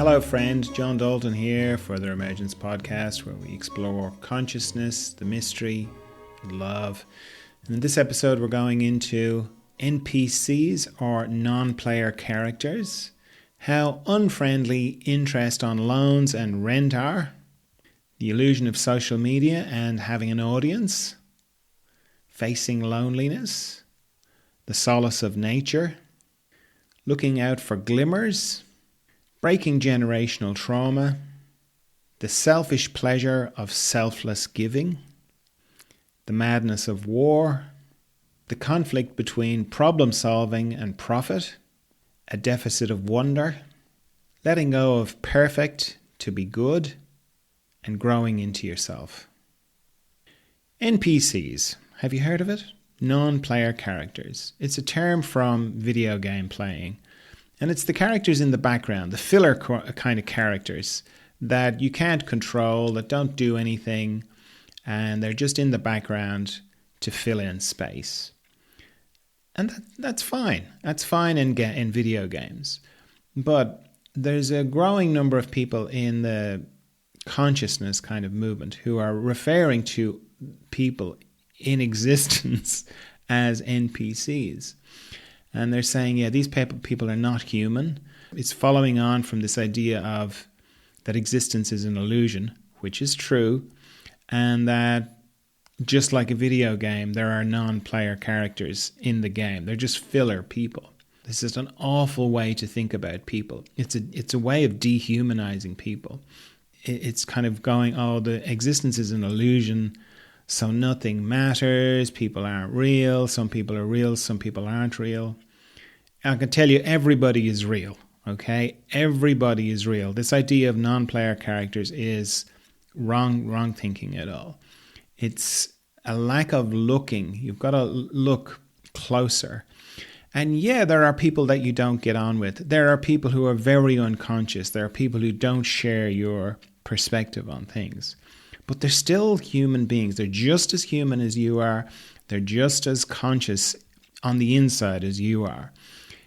Hello friend, John Dalton here for the Emergence Podcast, where we explore consciousness, the mystery, love. And in this episode we're going into NPCs, or non-player characters, how unfriendly interest on loans and rent are, the illusion of social media and having an audience, facing loneliness, the solace of nature, looking out for glimmers, breaking generational trauma, the selfish pleasure of selfless giving, the madness of war, the conflict between problem solving and profit, a deficit of wonder, letting go of perfect to be good, and growing into yourself. NPCs, have you heard of it? Non-player characters. It's a term from video game playing. And it's the characters in the background, the filler kind of characters that you can't control, that don't do anything, and they're just in the background to fill in space. And that's fine. That's fine in video games. But there's a growing number of people in the consciousnness kind of movement who are referring to people in existence as NPCs. And they're saying, yeah, these people are not human. It's following on from this idea of that existence is an illusion, which is true, and that just like a video game, there are non-player characters in the game. They're just filler people. This is an awful way to think about people. It's a way of dehumanizing people. It's kind of going, oh, the existence is an illusion, so nothing matters, people aren't real, some people are real, some people aren't real. I can tell you everybody is real, okay? Everybody is real. This idea of non-player characters is wrong thinking at all. It's a lack of looking. You've got to look closer. And yeah, there are people that you don't get on with. There are people who are very unconscious. There are people who don't share your perspective on things. But they're still human beings. They're just as human as you are. They're just as conscious on the inside as you are.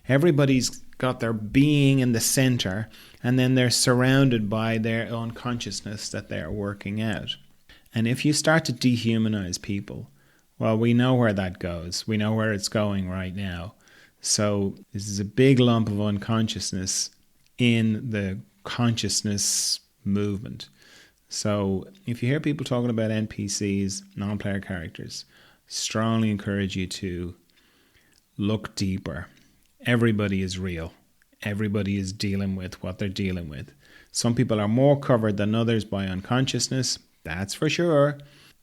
Everybody's got their being in the center, and then they're surrounded by their own consciousness that they're working out. And if you start to dehumanize people, well, we know where that goes. We know where it's going right now. So this is a big lump of unconsciousness in the consciousness movement. So if you hear people talking about NPCs, non-player characters, strongly encourage you to look deeper. Everybody is real. Everybody is dealing with what they're dealing with. Some people are more covered than others by unconsciousness, that's for sure.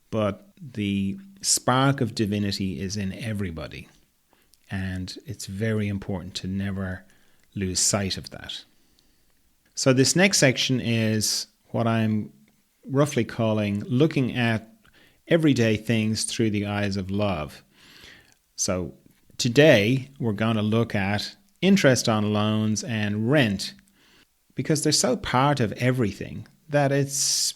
But the spark of divinity is in everybody. And it's very important to never lose sight of that. So this next section is what I'm roughly calling looking at everyday things through the eyes of love. So today we're going to look at interest on loans and rent, because they're so part of everything that it's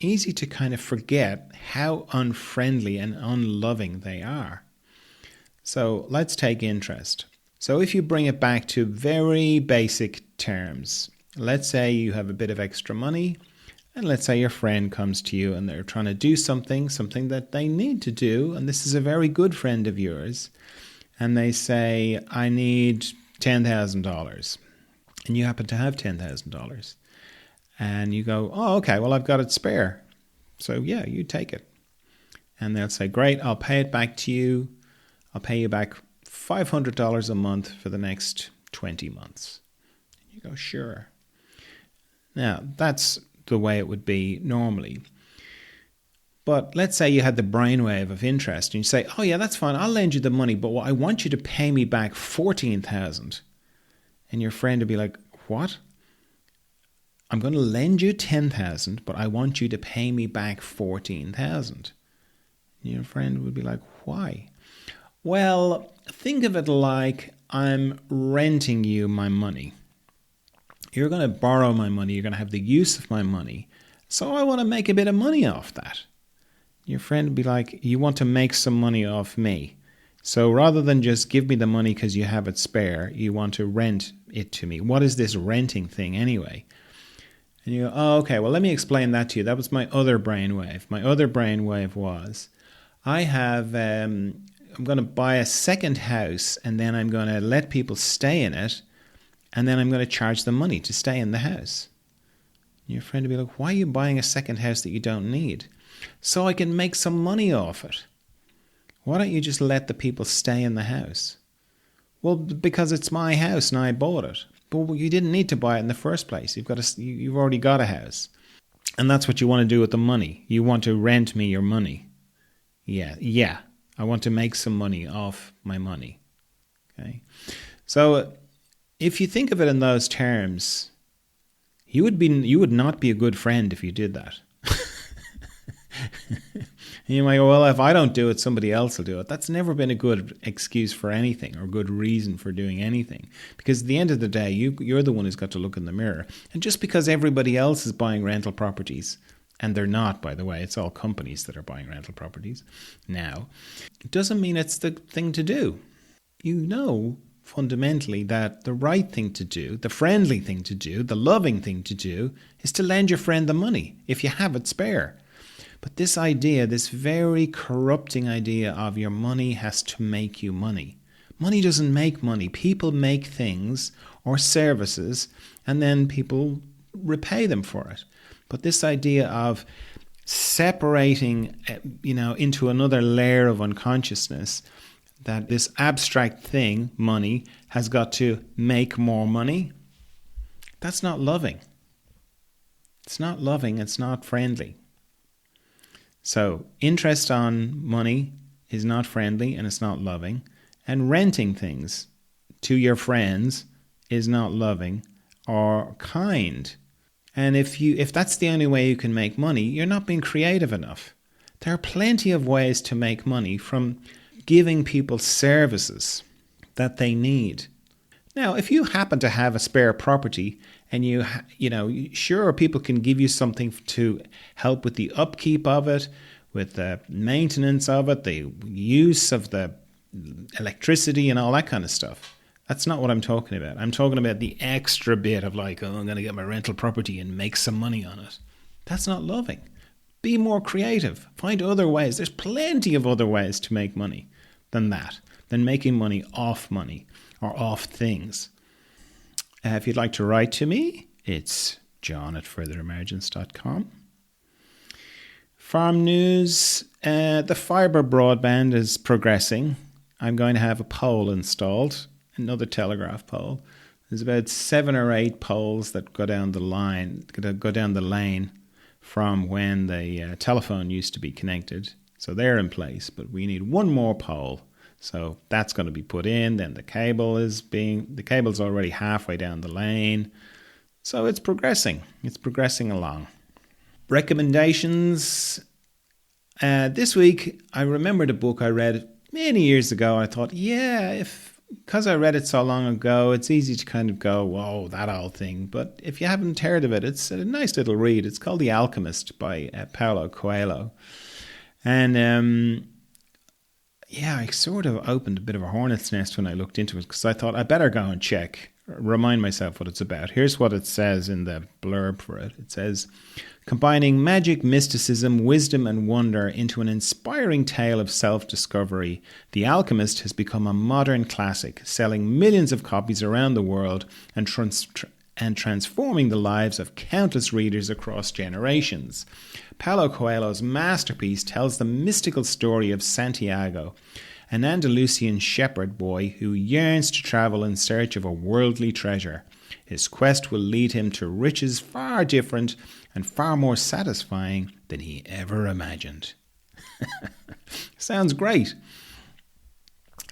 easy to kind of forget how unfriendly and unloving they are. So let's take interest. So if you bring it back to very basic terms, let's say you have a bit of extra money, and let's say your friend comes to you and they're trying to do something that they need to do, and this is a very good friend of yours, and they say, I need $10,000, and you happen to have $10,000, and you go, oh, okay, well, I've got it spare, so yeah, you take it. And they'll say, great, I'll pay it back to you. I'll pay you back $500 a month for the next 20 months. And you go, sure. Now, that's the way it would be normally. But let's say you had the brainwave of interest and you say, oh yeah, that's fine, I'll lend you the money, but I want you to pay me back $14,000. And your friend would be like, what? I'm going to lend you $10,000, but I want you to pay me back $14,000. And your friend would be like, why? Well, think of it like I'm renting you my money. You're going to borrow my money. You're going to have the use of my money. So I want to make a bit of money off that. Your friend would be like, you want to make some money off me. So rather than just give me the money because you have it spare, you want to rent it to me. What is this renting thing anyway? And you go, oh, okay, well, let me explain that to you. That was my other brainwave. My other brainwave was, I'm going to buy a second house, and then I'm going to let people stay in it, and then I'm going to charge them money to stay in the house. And your friend will be like, why are you buying a second house that you don't need? So I can make some money off it. Why don't you just let the people stay in the house? Well, because it's my house and I bought it. But you didn't need to buy it in the first place. You've already got a house. And that's what you want to do with the money. You want to rent me your money. Yeah. I want to make some money off my money. Okay. So if you think of it in those terms, you would not be a good friend if you did that. You might go, well, if I don't do it, somebody else will do it. That's never been a good excuse for anything or good reason for doing anything. Because at the end of the day, you're the one who's got to look in the mirror. And just because everybody else is buying rental properties, and they're not, by the way, it's all companies that are buying rental properties now, it doesn't mean it's the thing to do. You know fundamentally that the right thing to do, the friendly thing to do, the loving thing to do is to lend your friend the money if you have it spare. But this idea, this very corrupting idea of your money has to make you money. Money doesn't make money. People make things or services and then people repay them for it. But this idea of separating, into another layer of unconsciousness, that this abstract thing, money, has got to make more money, that's not loving. It's not loving, it's not friendly. So interest on money is not friendly and it's not loving. And renting things to your friends is not loving or kind. And if that's the only way you can make money, you're not being creative enough. There are plenty of ways to make money from giving people services that they need. Now, if you happen to have a spare property and sure, people can give you something to help with the upkeep of it, with the maintenance of it, the use of the electricity and all that kind of stuff. That's not what I'm talking about. I'm talking about the extra bit of I'm going to get my rental property and make some money on it. That's not loving. Be more creative. Find other ways. There's plenty of other ways to make money than that, than making money or off things. If you'd like to write to me, it's john@furtheremergence.com. Farm news, the fibre broadband is progressing. I'm going to have a pole installed, another telegraph pole. There's about 7 or 8 poles that go down the lane from when the telephone used to be connected. So they're in place, but we need one more pole. So that's going to be put in. Then the cable's already halfway down the lane. So it's progressing. It's progressing along. Recommendations. This week, I remembered a book I read many years ago. I thought, because I read it so long ago, it's easy to kind of go, whoa, that old thing. But if you haven't heard of it, it's a nice little read. It's called The Alchemist by Paulo Coelho. And I sort of opened a bit of a hornet's nest when I looked into it because I thought I better go and remind myself what it's about. Here's what it says in the blurb for it. It says, combining magic, mysticism, wisdom, and wonder into an inspiring tale of self-discovery, The Alchemist has become a modern classic, selling millions of copies around the world and transforming the lives of countless readers across generations. Paulo Coelho's masterpiece tells the mystical story of Santiago, an Andalusian shepherd boy who yearns to travel in search of a worldly treasure. His quest will lead him to riches far different and far more satisfying than he ever imagined. Sounds great.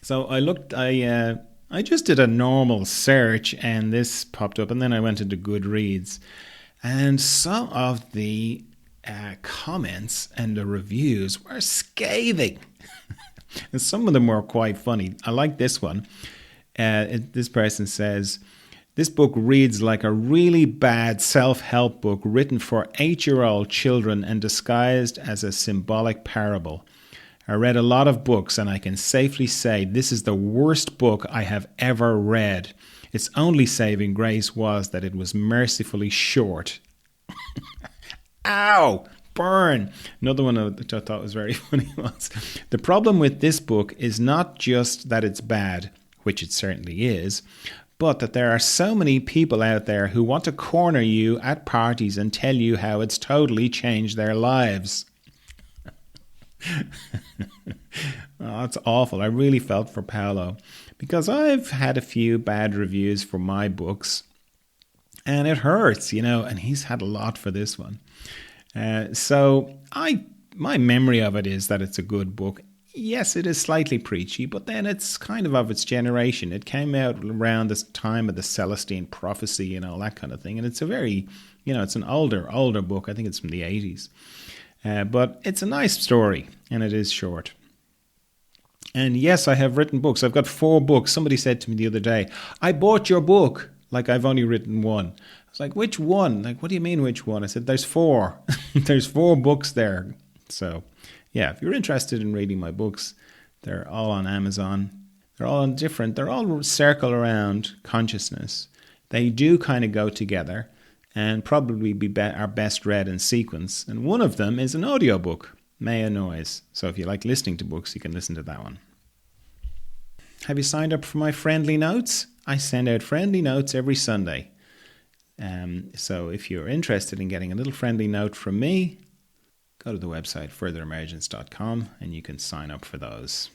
So I just did a normal search and this popped up, and then I went into Goodreads, and some of the comments and the reviews were scathing. And some of them were quite funny. I like this one. This person says, this book reads like a really bad self-help book written for 8-year-old children and disguised as a symbolic parable. I read a lot of books and I can safely say this is the worst book I have ever read. Its only saving grace was that it was mercifully short. Ow! Burn! Another one which I thought was very funny was, the problem with this book is not just that it's bad, which it certainly is, but that there are so many people out there who want to corner you at parties and tell you how it's totally changed their lives. Oh, it's awful. I really felt for Paolo because I've had a few bad reviews for my books and it hurts, and he's had a lot for this one. My memory of it is that it's a good book. Yes, it is slightly preachy, but then it's kind of its generation. It came out around this time of the Celestine prophecy and all that kind of thing. And it's a very, it's an older book. I think it's from the 80s. But it's a nice story, and it is short. And yes, I have written books. I've got 4 books. Somebody said to me the other day, I bought your book. Like, I've only written 1. I was like, which one? Like, what do you mean, which one? I said, there's 4. There's 4 books there. So, yeah, if you're interested in reading my books, they're all on Amazon. They're all they're all circle around consciousness. They do kind of go together and probably are best read in sequence. And one of them is an audiobook, Maya Noise. So if you like listening to books, you can listen to that one. Have you signed up for my friendly notes? I send out friendly notes every Sunday. So if you're interested in getting a little friendly note from me, go to the website furtheremergence.com and you can sign up for those.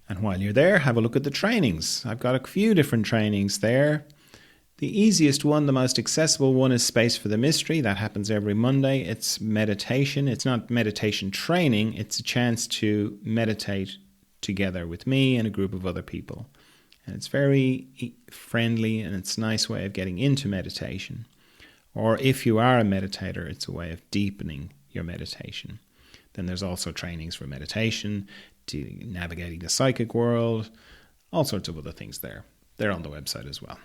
And while you're there, have a look at the trainings. I've got a few different trainings there. The easiest one, the most accessible one, is Space for the Mystery. That happens every Monday. It's meditation. It's not meditation training. It's a chance to meditate together with me and a group of other people. And it's very friendly and it's a nice way of getting into meditation. Or if you are a meditator, it's a way of deepening your meditation. Then there's also trainings for meditation, to navigating the psychic world, all sorts of other things there. They're on the website as well.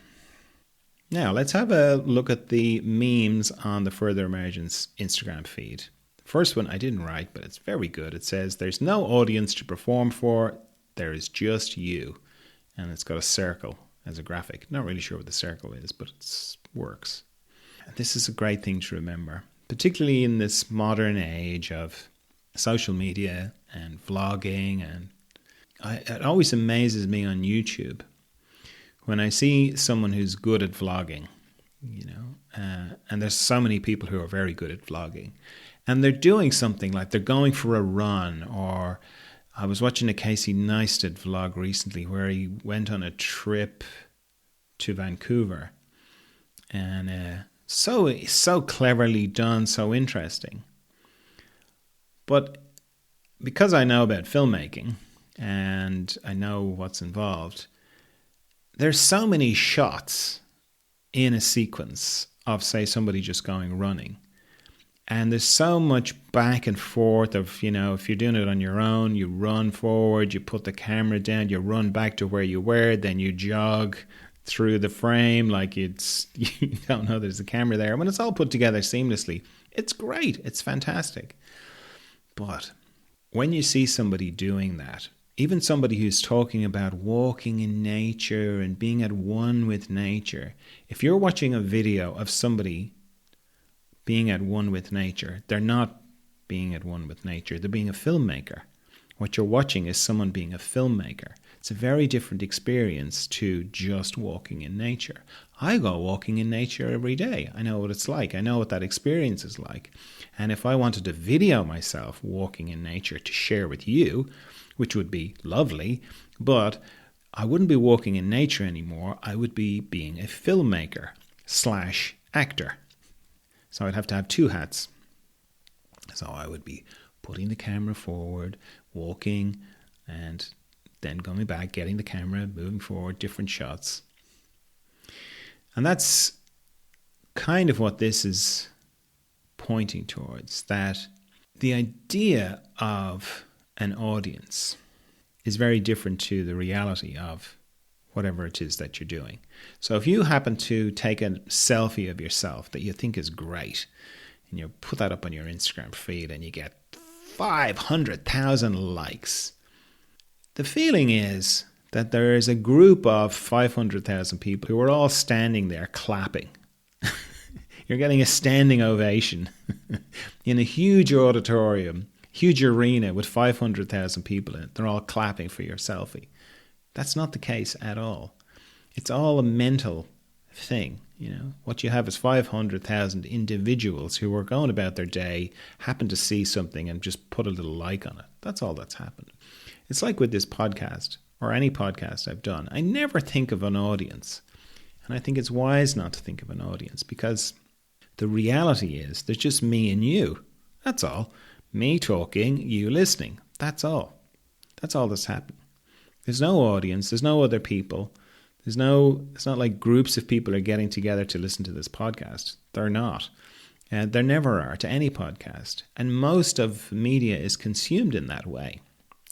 Now, let's have a look at the memes on the Further Emergence Instagram feed. The first one I didn't write, but it's very good. It says, there's no audience to perform for, there is just you. And it's got a circle as a graphic. Not really sure what the circle is, but it works. And this is a great thing to remember, particularly in this modern age of social media and vlogging. And it always amazes me on YouTube when I see someone who's good at vlogging, and there's so many people who are very good at vlogging, and they're doing something like they're going for a run, or I was watching a Casey Neistat vlog recently where he went on a trip to Vancouver, and so cleverly done, so interesting. But because I know about filmmaking and I know what's involved, there's so many shots in a sequence of, say, somebody just going running. And there's so much back and forth of, if you're doing it on your own, you run forward, you put the camera down, you run back to where you were, then you jog through the frame like you don't know there's a camera there. When it's all put together seamlessly, it's great. It's fantastic. But when you see somebody doing that, even somebody who's talking about walking in nature and being at one with nature, if you're watching a video of somebody being at one with nature, they're not being at one with nature, they're being a filmmaker. What you're watching is someone being a filmmaker. It's a very different experience to just walking in nature. I go walking in nature every day. I know what it's like. I know what that experience is like. And if I wanted to video myself walking in nature to share with you, which would be lovely, but I wouldn't be walking in nature anymore. I would be being a filmmaker / actor. So I'd have to have 2 hats. So I would be putting the camera forward, walking, and then coming back, getting the camera, moving forward, different shots. And that's kind of what this is pointing towards, that the idea of an audience is very different to the reality of whatever it is that you're doing. So if you happen to take a selfie of yourself that you think is great, and you put that up on your Instagram feed and you get 500,000 likes, the feeling is that there is a group of 500,000 people who are all standing there clapping. You're getting a standing ovation in a huge auditorium, huge arena with 500,000 people in it. They're all clapping for your selfie. That's not the case at all. It's all a mental thing. What you have is 500,000 individuals who are going about their day, happen to see something and just put a little like on it. That's all that's happened. It's like with this podcast or any podcast I've done. I never think of an audience. And I think it's wise not to think of an audience, because the reality is there's just me and you. That's all. Me talking, you listening. That's all. That's all that's happening. There's no audience. There's no other people. It's not like groups of people are getting together to listen to this podcast. They're not. There never are to any podcast. And most of media is consumed in that way,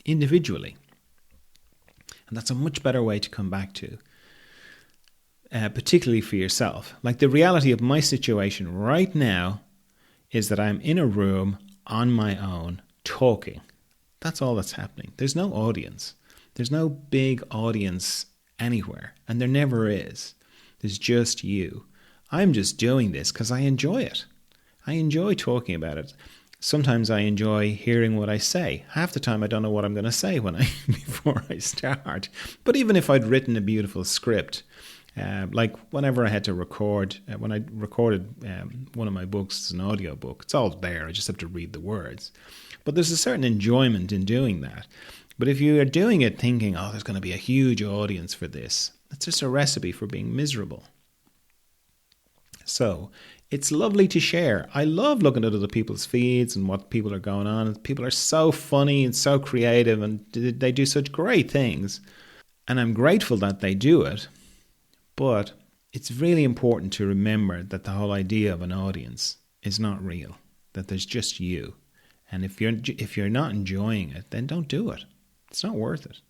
individually. And that's a much better way to come back to, particularly for yourself. Like, the reality of my situation right now is that I'm in a room on my own talking. That's all that's happening. There's no audience. There's no big audience anywhere, and there never is. There's just you. I'm just doing this because I enjoy it. I enjoy talking about it. Sometimes I enjoy hearing what I say. Half the time I don't know what I'm going to say before I start. But even if I'd written a beautiful script, like whenever I had to record, when I recorded one of my books, it's an audio book, it's all there. I just have to read the words. But there's a certain enjoyment in doing that. But if you are doing it thinking, oh, there's going to be a huge audience for this, that's just a recipe for being miserable. So it's lovely to share. I love looking at other people's feeds and what people are going on. People are so funny and so creative, and they do such great things. And I'm grateful that they do it. But it's really important to remember that the whole idea of an audience is not real, that there's just you. And if you're not enjoying it, then don't do it. It's not worth it.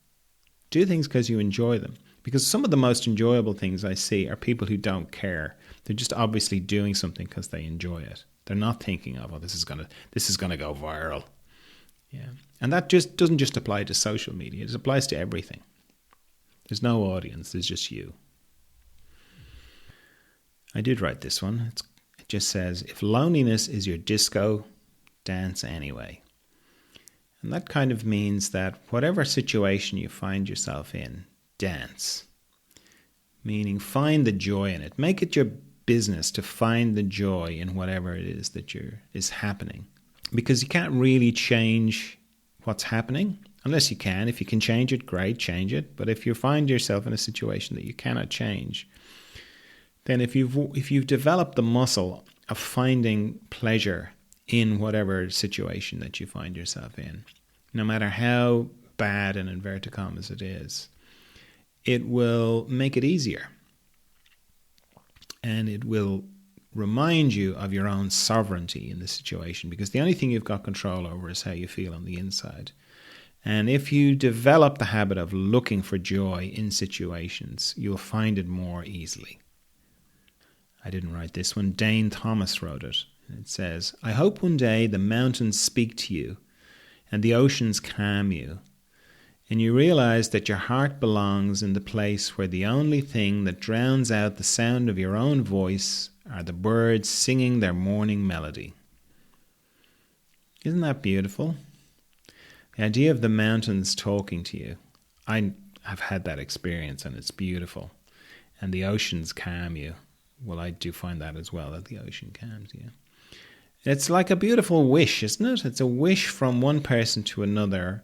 Do things because you enjoy them. Because some of the most enjoyable things I see are people who don't care. They're just obviously doing something because they enjoy it. They're not thinking of, oh, this is gonna go viral. Yeah. And that just doesn't just apply to social media. It applies to everything. There's no audience. There's just you. I did write this one. It just says, if loneliness is your disco, dance anyway. And that kind of means that whatever situation you find yourself in, dance. Meaning find the joy in it. Make it your business to find the joy in whatever it is that is happening. Because you can't really change what's happening, unless you can. If you can change it, great, change it. But if you find yourself in a situation that you cannot change, then if you've developed the muscle of finding pleasure in whatever situation that you find yourself in, no matter how bad in inverted commas it is, it will make it easier. And it will remind you of your own sovereignty in the situation, because the only thing you've got control over is how you feel on the inside. And if you develop the habit of looking for joy in situations, you'll find it more easily. I didn't write this one. Dane Thomas wrote it. It says, I hope one day the mountains speak to you and the oceans calm you, and you realize that your heart belongs in the place where the only thing that drowns out the sound of your own voice are the birds singing their morning melody. Isn't that beautiful? The idea of the mountains talking to you. I have had that experience, and it's beautiful. And the oceans calm you. Well, I do find that as well, that the ocean calms you. It's like a beautiful wish, isn't it? It's a wish from one person to another.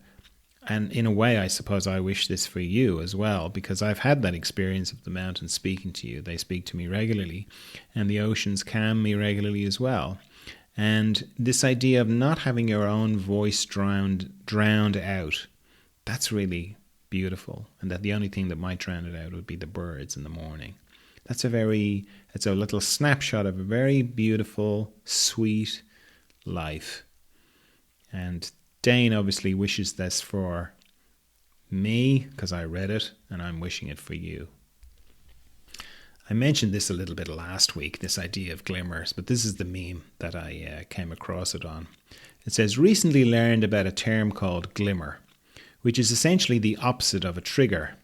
And in a way, I suppose I wish this for you as well, because I've had that experience of the mountains speaking to you. They speak to me regularly, and the oceans calm me regularly as well. And this idea of not having your own voice drowned out, that's really beautiful. And that the only thing that might drown it out would be the birds in the morning. It's a little snapshot of a very beautiful, sweet life. And Dane obviously wishes this for me because I read it, and I'm wishing it for you. I mentioned this a little bit last week, this idea of glimmers, but this is the meme that I came across it on. It says, recently learned about a term called glimmer, which is essentially the opposite of a trigger.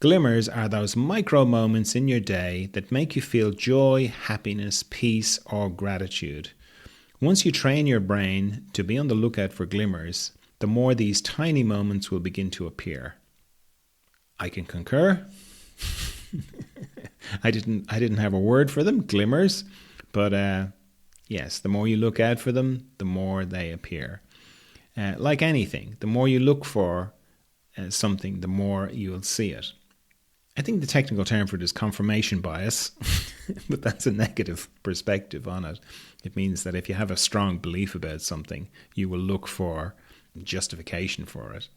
Glimmers are those micro moments in your day that make you feel joy, happiness, peace, or gratitude. Once you train your brain to be on the lookout for glimmers, the more these tiny moments will begin to appear. I can concur. I didn't have a word for them, glimmers, but yes, the more you look out for them, the more they appear. Like anything, the more you look for something, the more you'll see it. I think the technical term for it is confirmation bias, but that's a negative perspective on it. It means that if you have a strong belief about something, you will look for justification for it.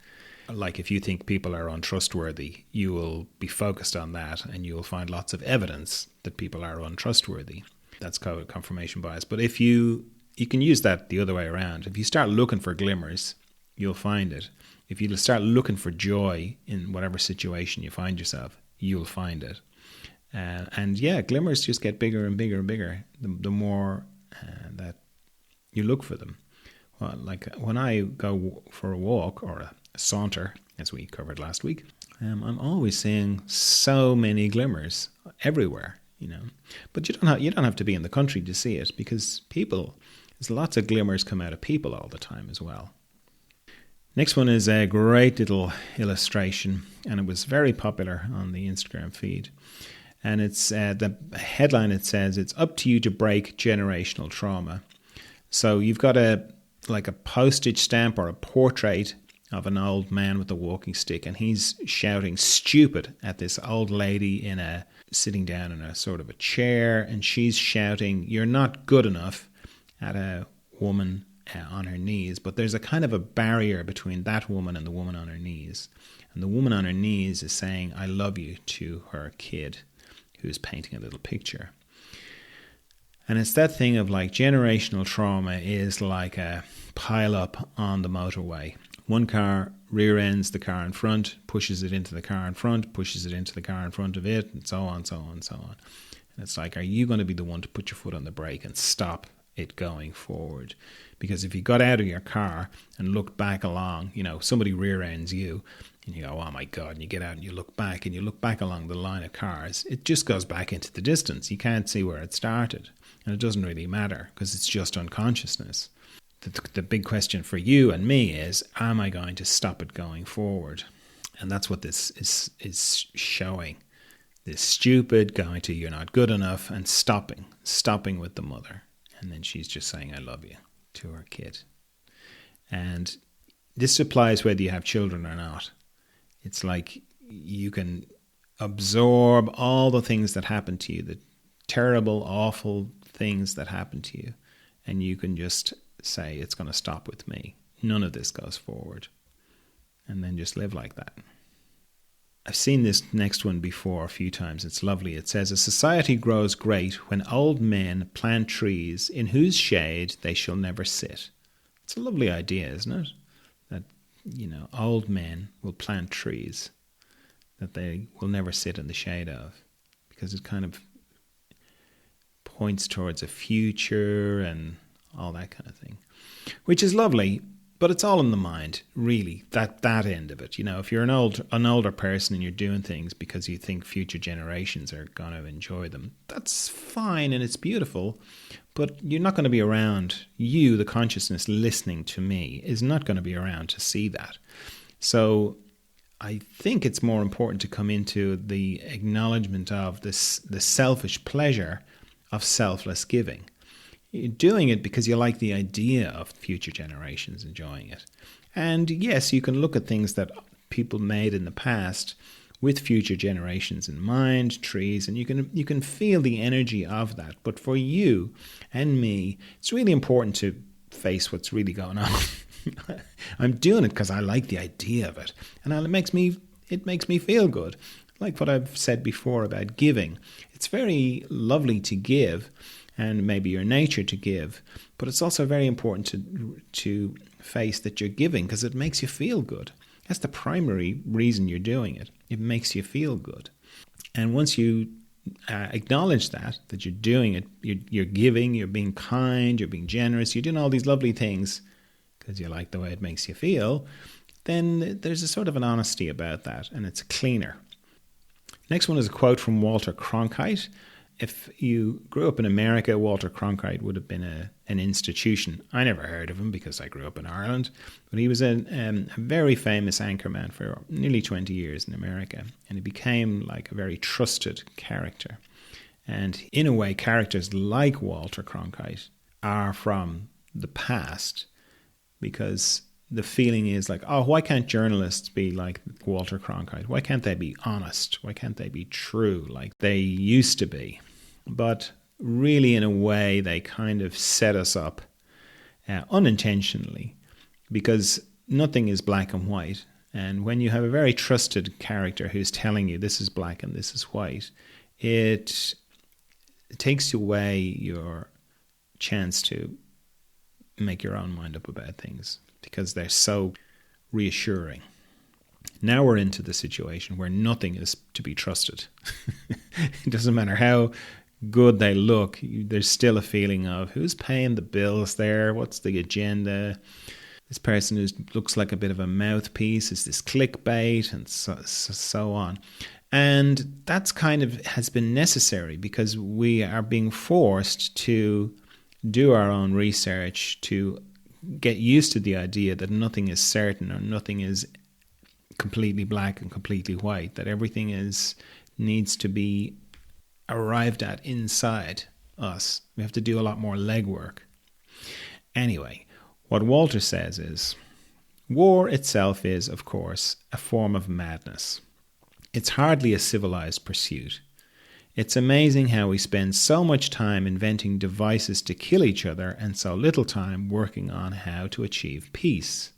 Like if you think people are untrustworthy, you will be focused on that and you will find lots of evidence that people are untrustworthy. That's called confirmation bias. But if you can use that the other way around. If you start looking for glimmers, you'll find it. If you start looking for joy in whatever situation you find yourself, you'll find it. And yeah, glimmers just get bigger and bigger and bigger the more that you look for them. Well, like when I go for a walk or a saunter, as we covered last week, I'm always seeing so many glimmers everywhere, you know. But you don't have to be in the country to see it, because there's lots of glimmers come out of people all the time as well. Next one is a great little illustration, and it was very popular on the Instagram feed. And it's the headline, it says, "It's up to you to break generational trauma." So you've got a postage stamp or a portrait of an old man with a walking stick, and he's shouting stupid at this old lady sitting down in a sort of a chair, and she's shouting, "You're not good enough," at a woman on her knees. But there's a kind of a barrier between that woman and the woman on her knees. And the woman on her knees is saying, "I love you," to her kid, who's painting a little picture. And it's that thing of like generational trauma is like a pile up on the motorway. One car rear ends the car in front, pushes it into the car in front, pushes it into the car in front of it, and so on, so on, so on. And it's like, are you going to be the one to put your foot on the brake and stop it going forward? Because if you got out of your car and looked back along, you know, somebody rear ends you, and you go, "Oh my God," and you get out and you look back along the line of cars, it just goes back into the distance. You can't see where it started. And it doesn't really matter, because it's just unconsciousness. The big question for you and me is, am I going to stop it going forward? And that's what this is showing. This stupid going to "you're not good enough," and stopping with the mother. And then she's just saying, "I love you," to her kid. And this applies whether you have children or not. It's like you can absorb all the things that happen to you, the terrible, awful things that happen to you, and you can just say, "It's going to stop with me. None of this goes forward." And then just live like that. I've seen this next one before a few times. It's lovely. It says, "A society grows great when old men plant trees in whose shade they shall never sit." It's a lovely idea, isn't it? That, you know, old men will plant trees that they will never sit in the shade of, because it kind of points towards a future and all that kind of thing, which is lovely. But it's all in the mind, really, that end of it. You know, if you're an older person and you're doing things because you think future generations are going to enjoy them, that's fine and it's beautiful. But you're not going to be around. You, the consciousness listening to me, is not going to be around to see that. So I think it's more important to come into the acknowledgement of the selfish pleasure of selfless giving. You're doing it because you like the idea of future generations enjoying it. And yes, you can look at things that people made in the past with future generations in mind, trees, and you can feel the energy of that. But for you and me, it's really important to face what's really going on. I'm doing it because I like the idea of it, and it makes me feel good. Like what I've said before about giving. It's very lovely to give, and maybe your nature to give, but it's also very important to face that you're giving because it makes you feel good. That's the primary reason you're doing it. It makes you feel good. And once you acknowledge that you're doing it, you're giving, you're being kind, you're being generous, you're doing all these lovely things because you like the way it makes you feel, then there's a sort of an honesty about that, and it's cleaner. Next one is a quote from Walter Cronkite. If you grew up in America, Walter Cronkite would have been an institution. I never heard of him because I grew up in Ireland, but he was a very famous anchorman for nearly 20 years in America, and he became like a very trusted character. And in a way, characters like Walter Cronkite are from the past, because the feeling is like, oh, why can't journalists be like Walter Cronkite? Why can't they be honest? Why can't they be true like they used to be? But really, in a way, they kind of set us up unintentionally, because nothing is black and white. And when you have a very trusted character who's telling you this is black and this is white, it takes away your chance to make your own mind up about things, because they're so reassuring. Now we're into the situation where nothing is to be trusted. It doesn't matter how good they look, there's still a feeling of who's paying the bills there, what's the agenda, this person who looks like a bit of a mouthpiece, is this clickbait, and so on. And that's kind of has been necessary, because we are being forced to do our own research, to get used to the idea that nothing is certain, or nothing is completely black and completely white, that everything needs to be arrived at inside us. We have to do a lot more legwork. Anyway, what Walter says is, war itself is, of course, a form of madness. It's hardly a civilized pursuit. It's amazing how we spend so much time inventing devices to kill each other and so little time working on how to achieve peace.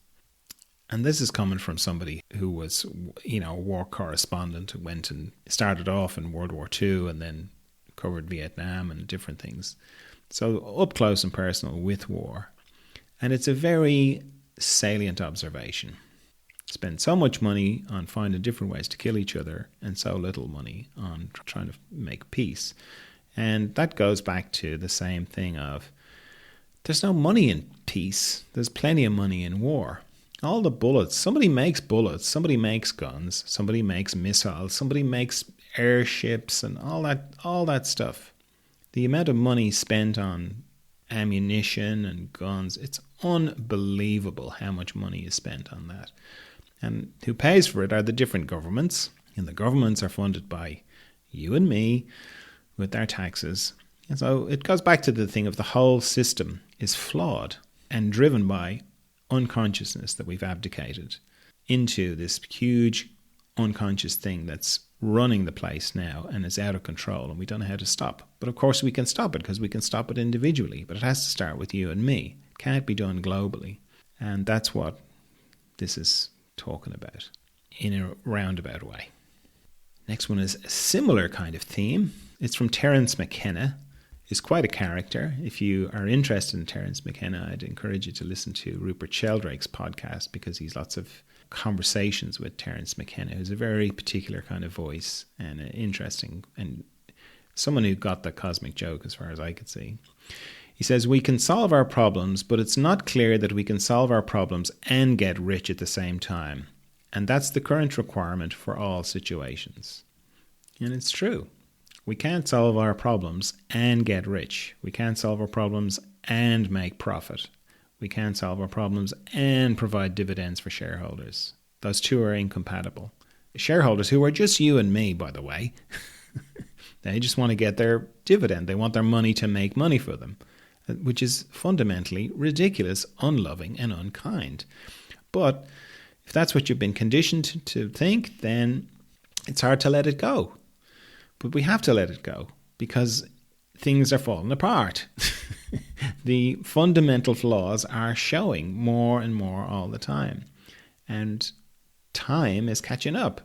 And this is coming from somebody who was, a war correspondent who went and started off in World War II and then covered Vietnam and different things. So up close and personal with war. And it's a very salient observation. Spend so much money on finding different ways to kill each other and so little money on trying to make peace. And that goes back to the same thing of, there's no money in peace. There's plenty of money in war. All the bullets, somebody makes bullets, somebody makes guns, somebody makes missiles, somebody makes airships and all that stuff. The amount of money spent on ammunition and guns, it's unbelievable how much money is spent on that. And who pays for it are the different governments. And the governments are funded by you and me with their taxes. And so it goes back to the thing of the whole system is flawed and driven by unconsciousness that we've abdicated into this huge unconscious thing that's running the place now and is out of control, and we don't know how to stop. But of course we can stop it, because we can stop it individually, but it has to start with you and me. It can't be done globally. And that's what this is talking about in a roundabout way. Next one is a similar kind of theme. It's from Terence McKenna. He's quite a character. If you are interested in Terence McKenna, I'd encourage you to listen to Rupert Sheldrake's podcast, because he's lots of conversations with Terence McKenna, who's a very particular kind of voice and interesting, and someone who got the cosmic joke as far as I could see. He says, we can solve our problems, but it's not clear that we can solve our problems and get rich at the same time. And that's the current requirement for all situations. And it's true. We can't solve our problems and get rich. We can't solve our problems and make profit. We can't solve our problems and provide dividends for shareholders. Those two are incompatible. Shareholders, who are just you and me, by the way, they just want to get their dividend. They want their money to make money for them, which is fundamentally ridiculous, unloving, and unkind. But if that's what you've been conditioned to think, then it's hard to let it go. But we have to let it go, because things are falling apart. The fundamental flaws are showing more and more all the time. And time is catching up.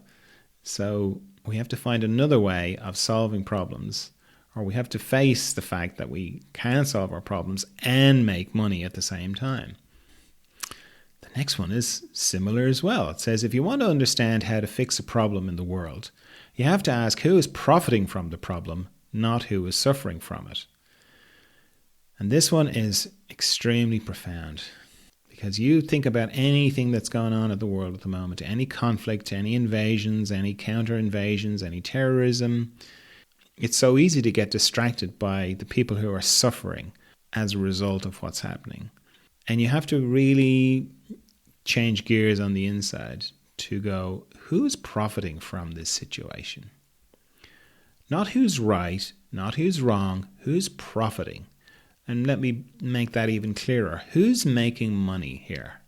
So we have to find another way of solving problems, or we have to face the fact that we can solve our problems and make money at the same time. The next one is similar as well. It says, if you want to understand how to fix a problem in the world, you have to ask who is profiting from the problem, not who is suffering from it. And this one is extremely profound, Because you think about anything that's going on in the world at the moment, any conflict, any invasions, any counter-invasions, any terrorism, it's so easy to get distracted by the people who are suffering as a result of what's happening. And you have to really change gears on the inside to go, who's profiting from this situation? Not who's right, not who's wrong, who's profiting. And let me make that even clearer. Who's making money here?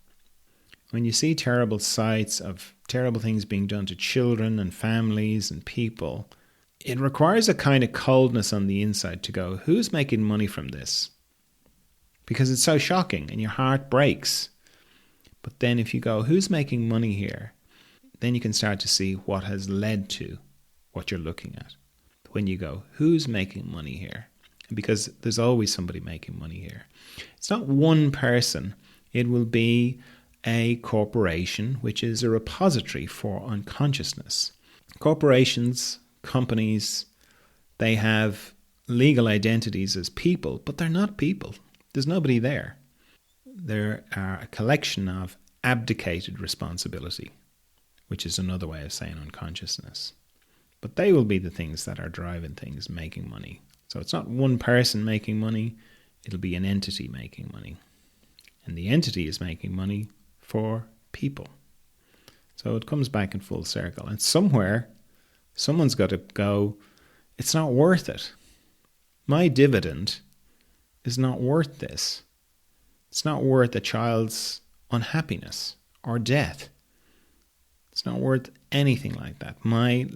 When you see terrible sights of terrible things being done to children and families and people, it requires a kind of coldness on the inside to go, who's making money from this? Because it's so shocking and your heart breaks. But then if you go, who's making money here? Then you can start to see what has led to what you're looking at. When you go, who's making money here? Because there's always somebody making money here. It's not one person. It will be a corporation, which is a repository for unconsciousness. Corporations, companies, they have legal identities as people, but they're not people. There's nobody there. There are a collection of abdicated responsibility, which is another way of saying unconsciousness. But they will be the things that are driving things, making money. So it's not one person making money, it'll be an entity making money. And the entity is making money for people. So it comes back in full circle. And somewhere, someone's got to go, it's not worth it. My dividend is not worth this. It's not worth a child's unhappiness or death. It's not worth anything like that. My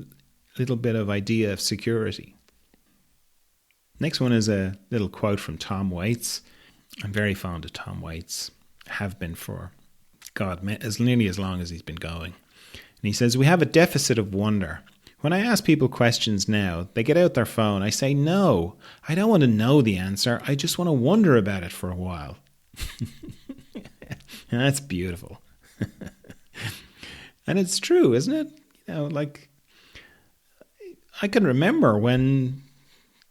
little bit of idea of security. Next one is a little quote from Tom Waits. I'm very fond of Tom Waits. Have been for, God, as nearly as long as he's been going. And he says, we have a deficit of wonder. When I ask people questions now, they get out their phone. I say, no, I don't want to know the answer. I just want to wonder about it for a while. And that's beautiful. And it's true, isn't it? You know, like, I can remember when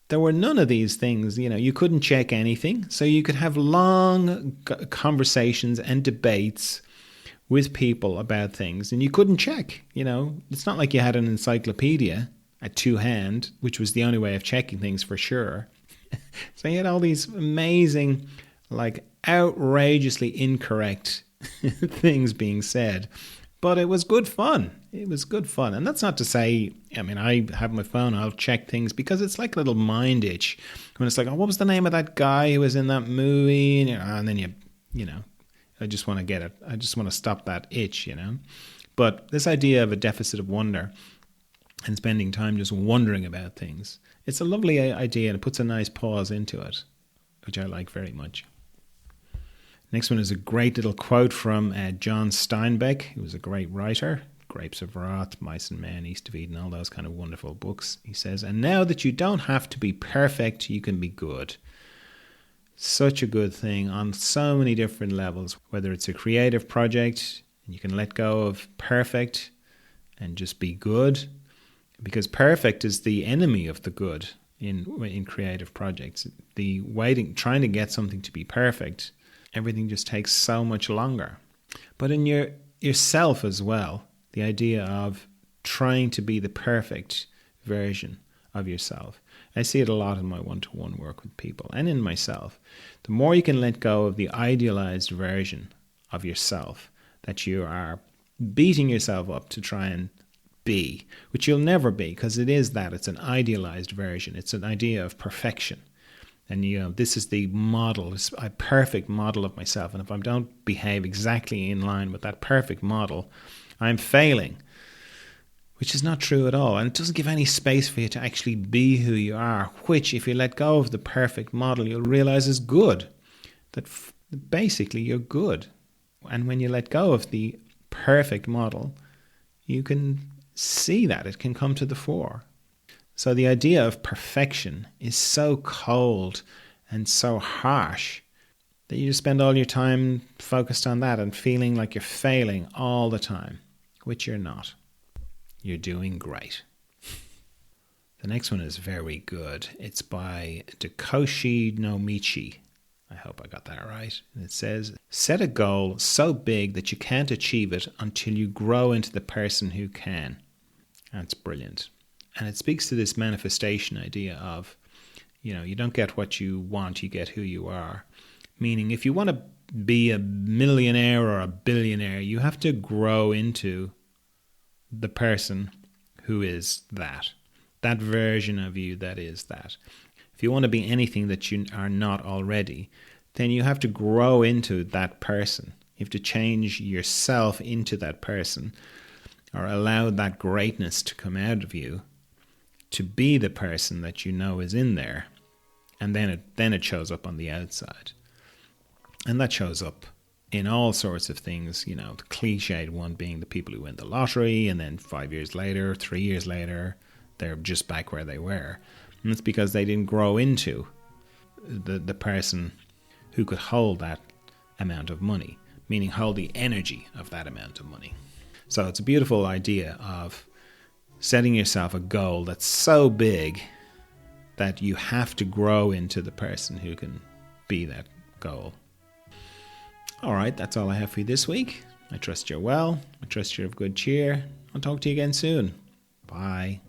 there were none of these things. You know, you couldn't check anything. So you could have long conversations and debates with people about things, and you couldn't check. You know, it's not like you had an encyclopedia at two hand, which was the only way of checking things for sure. So you had all these amazing, like, outrageously incorrect things being said. But it was good fun. It was good fun. And that's not to say, I mean, I have my phone, I'll check things because it's like a little mind itch. When it's like, oh, what was the name of that guy who was in that movie? And then you know, I just want to get it. I just want to stop that itch, you know. But this idea of a deficit of wonder and spending time just wondering about things, it's a lovely idea and it puts a nice pause into it, which I like very much. Next one is a great little quote from John Steinbeck, who was a great writer. Grapes of Wrath, Mice and Men, East of Eden, all those kind of wonderful books. He says, and now that you don't have to be perfect, you can be good. Such a good thing on so many different levels, whether it's a creative project, and you can let go of perfect and just be good, because perfect is the enemy of the good in creative projects. The trying to get something to be perfect, everything just takes so much longer. But in yourself as well, the idea of trying to be the perfect version of yourself. I see it a lot in my one-to-one work with people and in myself. The more you can let go of the idealized version of yourself that you are beating yourself up to try and be, which you'll never be, because it's an idealized version. It's an idea of perfection. And, you know, this is the model, it's a perfect model of myself. And if I don't behave exactly in line with that perfect model, I'm failing, which is not true at all. And it doesn't give any space for you to actually be who you are, which, if you let go of the perfect model, you'll realize is good. That basically you're good. And when you let go of the perfect model, you can see that. It can come to the fore. So the idea of perfection is so cold and so harsh that you just spend all your time focused on that and feeling like you're failing all the time, which you're not. You're doing great. The next one is very good. It's by Diosi Nichi, I hope I got that right. It says, set a goal so big that you can't achieve it until you grow into the person who can. That's brilliant. And it speaks to this manifestation idea of, you don't get what you want, you get who you are. Meaning, if you want to be a millionaire or a billionaire, you have to grow into the person who is that version of you that is that. If you want to be anything that you are not already, then you have to grow into that person. You have to change yourself into that person, or allow that greatness to come out of you to be the person that you know is in there. And then it shows up on the outside. And that shows up in all sorts of things, the cliched one being the people who win the lottery, and then 5 years later, 3 years later, they're just back where they were. And it's because they didn't grow into the person who could hold that amount of money, meaning hold the energy of that amount of money. So it's a beautiful idea of setting yourself a goal that's so big that you have to grow into the person who can be that goal. All right, that's all I have for you this week. I trust you're well. I trust you're of good cheer. I'll talk to you again soon. Bye.